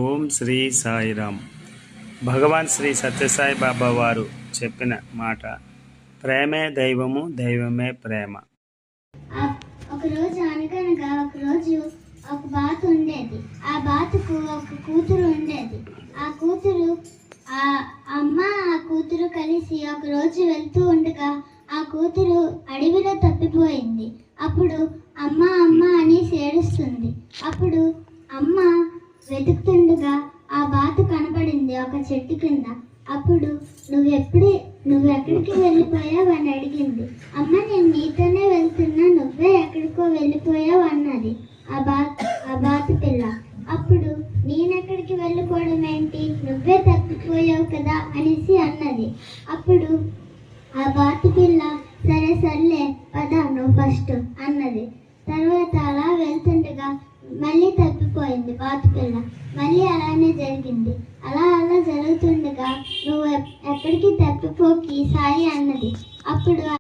ఓం శ్రీ సాయిరామ్. భగవాన్ శ్రీ సత్యసాయి బాబా వారు చెప్పిన మాట, ప్రేమే దైవము, దైవమే ప్రేమ. ఒకరోజు అనగనగా ఒకరోజు ఒక బాతు ఉండేది. ఆ బాతుకు ఒక కూతురు ఉండేది. ఆ కూతురు ఆ అమ్మ ఆ కూతురు కలిసి ఒక రోజు వెళ్తూ ఉండగా ఆ కూతురు అడవిలో తప్పిపోయింది. అప్పుడు అమ్మ అమ్మ అని ఏడుస్తుంది. అప్పుడు అమ్మ వెతుకుతుండగా ఆ బాతు కనపడింది ఒక చెట్టు కింద. అప్పుడు నువ్వెక్కడికి వెళ్ళిపోయావు అని అడిగింది. అమ్మ, నేను నీతోనే వెళ్తున్నా, నువ్వే ఎక్కడికో వెళ్ళిపోయావు అన్నది ఆ బాతు పిల్ల. అప్పుడు నేనెక్కడికి వెళ్ళిపోవడం ఏంటి, నువ్వే తప్పిపోయావు కదా అనేసి అన్నది. అప్పుడు ఆ బాతు పిల్ల సర్లే పద నువ్వు ఫస్ట్ అన్నది. తర్వాత అలా వెళ్తుండగా మళ్ళీ తప్పిపోయింది బాతు పిల్ల. మళ్ళీ అలానే జరిగింది. అలా జరుగుతుండగా నువ్వు ఎక్కడికి తప్పిపోకి సాయి అన్నది. అప్పుడు